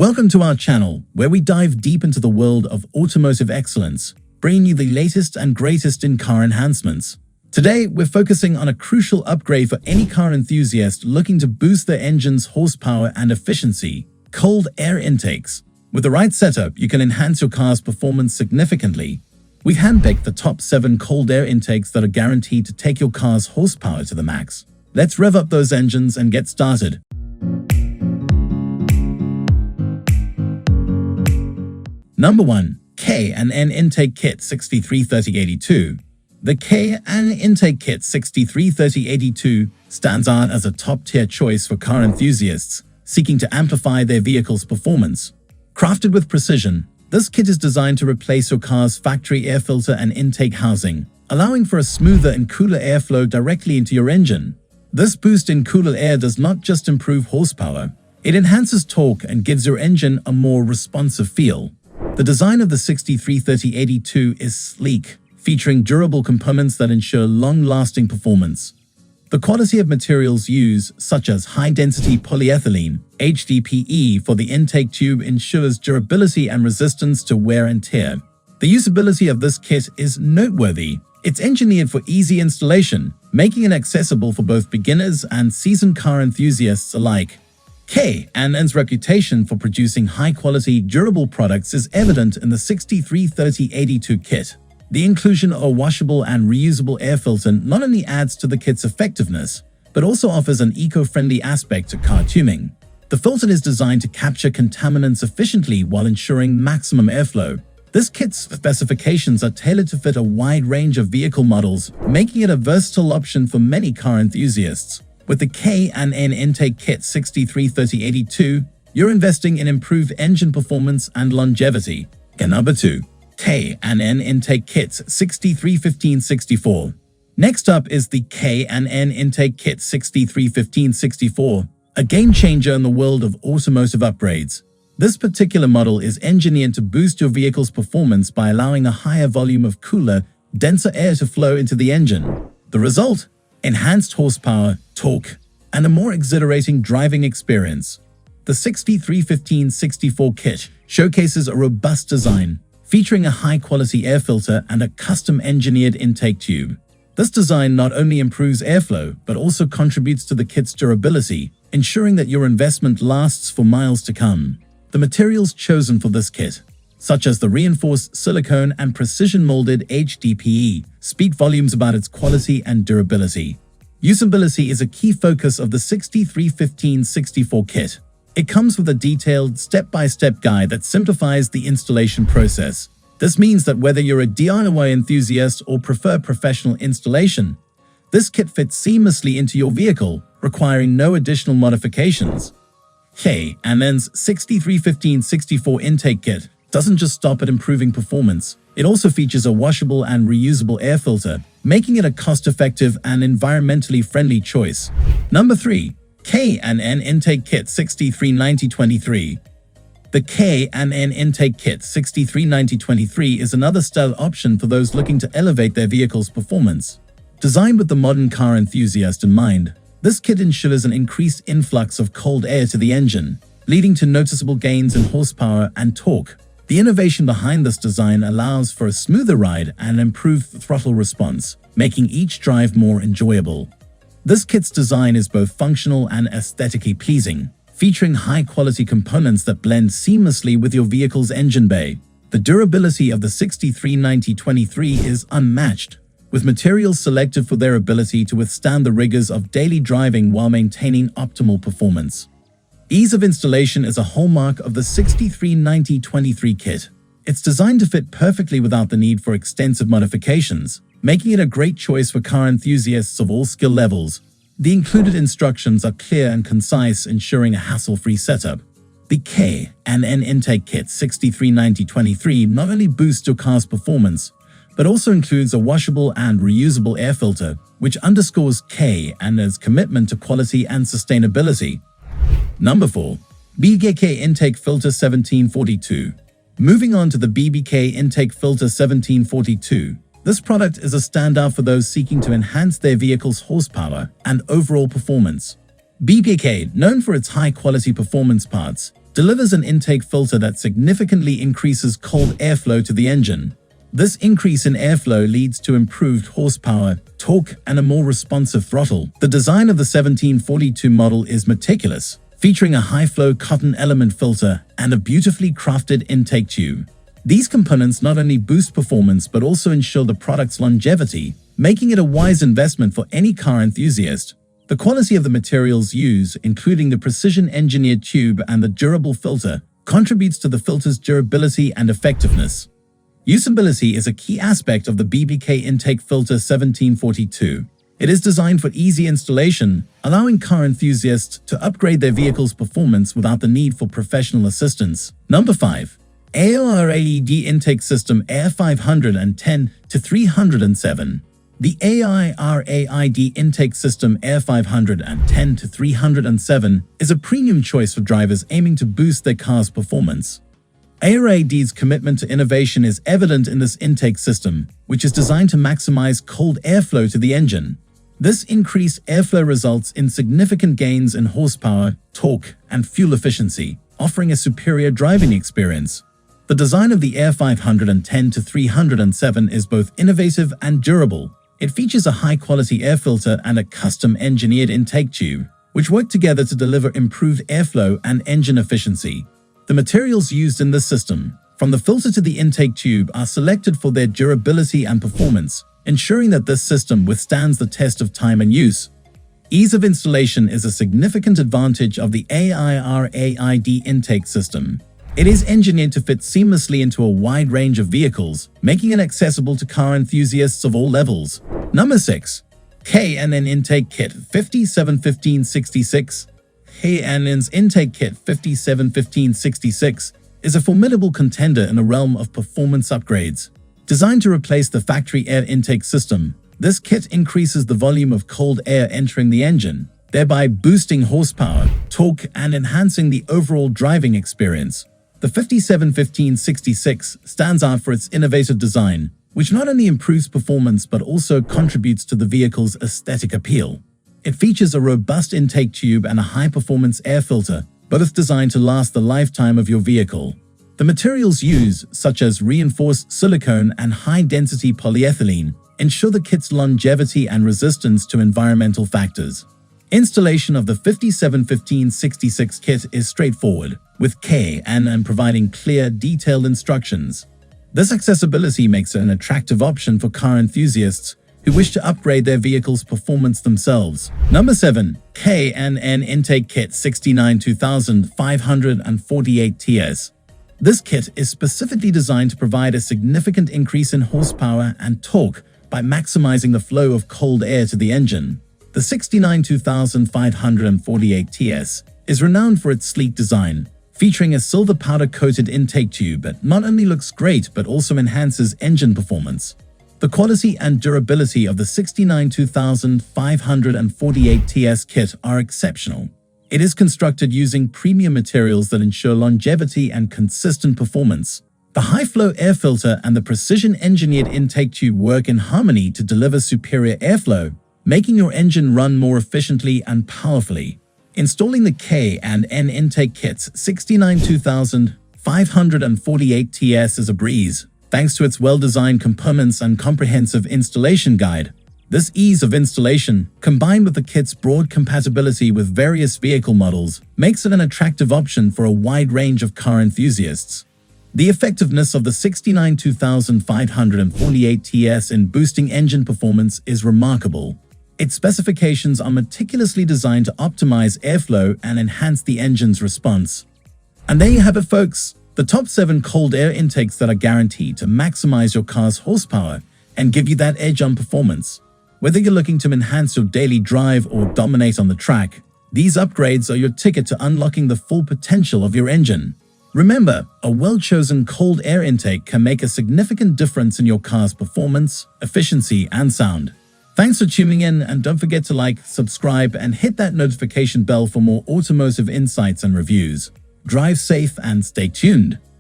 Welcome to our channel, where we dive deep into the world of automotive excellence, bringing you the latest and greatest in car enhancements. Today, we're focusing on a crucial upgrade for any car enthusiast looking to boost their engine's horsepower and efficiency: cold air intakes. With the right setup, you can enhance your car's performance significantly. We've handpicked the top 7 cold air intakes that are guaranteed to take your car's horsepower to the max. Let's rev up those engines and get started. Number 1. K&N Intake Kit 633082. The K&N Intake Kit 633082 stands out as a top-tier choice for car enthusiasts seeking to amplify their vehicle's performance. Crafted with precision, this kit is designed to replace your car's factory air filter and intake housing, allowing for a smoother and cooler airflow directly into your engine. This boost in cooler air does not just improve horsepower, it enhances torque and gives your engine a more responsive feel. The design of the 633082 is sleek, featuring durable components that ensure long-lasting performance. The quality of materials used, such as high-density polyethylene (HDPE) for the intake tube, ensures durability and resistance to wear and tear. The usability of this kit is noteworthy. It's engineered for easy installation, making it accessible for both beginners and seasoned car enthusiasts alike. K&N's reputation for producing high-quality, durable products is evident in the 633082 kit. The inclusion of a washable and reusable air filter not only adds to the kit's effectiveness, but also offers an eco-friendly aspect to car tuning. The filter is designed to capture contaminants efficiently while ensuring maximum airflow. This kit's specifications are tailored to fit a wide range of vehicle models, making it a versatile option for many car enthusiasts. With the K&N Intake Kit 633082, you're investing in improved engine performance and longevity. And number 2. K&N Intake Kit 631564. Next up is the K&N Intake Kit 631564, a game-changer in the world of automotive upgrades. This particular model is engineered to boost your vehicle's performance by allowing a higher volume of cooler, denser air to flow into the engine. The result? Enhanced horsepower, torque, and a more exhilarating driving experience. The 631564 kit showcases a robust design, featuring a high-quality air filter and a custom-engineered intake tube. This design not only improves airflow, but also contributes to the kit's durability, ensuring that your investment lasts for miles to come. The materials chosen for this kit, such as the reinforced silicone and precision-molded HDPE, speak volumes about its quality and durability. Usability is a key focus of the 631564 kit. It comes with a detailed, step-by-step guide that simplifies the installation process. This means that whether you're a DIY enthusiast or prefer professional installation, this kit fits seamlessly into your vehicle, requiring no additional modifications. K&N's 631564 Intake Kit doesn't just stop at improving performance. It also features a washable and reusable air filter, making it a cost-effective and environmentally friendly choice. Number 3. K&N Intake Kit 639023. The K&N Intake Kit 639023 is another stellar option for those looking to elevate their vehicle's performance. Designed with the modern car enthusiast in mind, this kit ensures an increased influx of cold air to the engine, leading to noticeable gains in horsepower and torque. The innovation behind this design allows for a smoother ride and improved throttle response, making each drive more enjoyable. This kit's design is both functional and aesthetically pleasing, featuring high-quality components that blend seamlessly with your vehicle's engine bay. The durability of the 639023 is unmatched, with materials selected for their ability to withstand the rigors of daily driving while maintaining optimal performance. Ease of installation is a hallmark of the 639023 kit. It's designed to fit perfectly without the need for extensive modifications, making it a great choice for car enthusiasts of all skill levels. The included instructions are clear and concise, ensuring a hassle-free setup. The K&N Intake Kit 639023 not only boosts your car's performance, but also includes a washable and reusable air filter, which underscores K&N's commitment to quality and sustainability. Number 4. BBK Intake Filter 1742. Moving on to the BBK Intake Filter 1742, this product is a standout for those seeking to enhance their vehicle's horsepower and overall performance. BBK, known for its high-quality performance parts, delivers an intake filter that significantly increases cold airflow to the engine. This increase in airflow leads to improved horsepower, torque, and a more responsive throttle. The design of the 1742 model is meticulous, featuring a high-flow cotton element filter and a beautifully crafted intake tube. These components not only boost performance but also ensure the product's longevity, making it a wise investment for any car enthusiast. The quality of the materials used, including the precision-engineered tube and the durable filter, contributes to the filter's durability and effectiveness. Usability is a key aspect of the BBK Intake Filter 1742. It is designed for easy installation, allowing car enthusiasts to upgrade their vehicle's performance without the need for professional assistance. Number 5. AIRAID Intake System AIR 510-307. The AIRAID Intake System AIR 510-307 is a premium choice for drivers aiming to boost their car's performance. ARAD's commitment to innovation is evident in this intake system, which is designed to maximize cold airflow to the engine. This increased airflow results in significant gains in horsepower, torque, and fuel efficiency, offering a superior driving experience. The design of the AIR 510-307 is both innovative and durable. It features a high-quality air filter and a custom-engineered intake tube, which work together to deliver improved airflow and engine efficiency. The materials used in this system, from the filter to the intake tube, are selected for their durability and performance, ensuring that this system withstands the test of time and use. Ease of installation is a significant advantage of the AIRAID intake system. It is engineered to fit seamlessly into a wide range of vehicles, making it accessible to car enthusiasts of all levels. Number 6. K&N Intake Kit 571566. K&N's Intake Kit 571566 is a formidable contender in the realm of performance upgrades. Designed to replace the factory air intake system, this kit increases the volume of cold air entering the engine, thereby boosting horsepower, torque, and enhancing the overall driving experience. The 571566 stands out for its innovative design, which not only improves performance but also contributes to the vehicle's aesthetic appeal. It features a robust intake tube and a high-performance air filter, both designed to last the lifetime of your vehicle. The materials used, such as reinforced silicone and high-density polyethylene, ensure the kit's longevity and resistance to environmental factors. Installation of the 571566 kit is straightforward, with K&N providing clear, detailed instructions. This accessibility makes it an attractive option for car enthusiasts who wish to upgrade their vehicle's performance themselves. Number 7. K&N Intake Kit 692,548 TS. This kit is specifically designed to provide a significant increase in horsepower and torque by maximizing the flow of cold air to the engine. The 692,548 TS is renowned for its sleek design, featuring a silver powder-coated intake tube that not only looks great but also enhances engine performance. The quality and durability of the 692,548 TS kit are exceptional. It is constructed using premium materials that ensure longevity and consistent performance. The high-flow air filter and the precision-engineered intake tube work in harmony to deliver superior airflow, making your engine run more efficiently and powerfully. Installing the K&N Intake Kit's 692,548 TS is a breeze, thanks to its well-designed components and comprehensive installation guide. This ease of installation, combined with the kit's broad compatibility with various vehicle models, makes it an attractive option for a wide range of car enthusiasts. The effectiveness of the 692,548 TS in boosting engine performance is remarkable. Its specifications are meticulously designed to optimize airflow and enhance the engine's response. And there you have it, folks. The top 7 cold air intakes that are guaranteed to maximize your car's horsepower and give you that edge on performance. Whether you're looking to enhance your daily drive or dominate on the track, these upgrades are your ticket to unlocking the full potential of your engine. Remember, a well-chosen cold air intake can make a significant difference in your car's performance, efficiency, and sound. Thanks for tuning in, and don't forget to like, subscribe, and hit that notification bell for more automotive insights and reviews. Drive safe and stay tuned.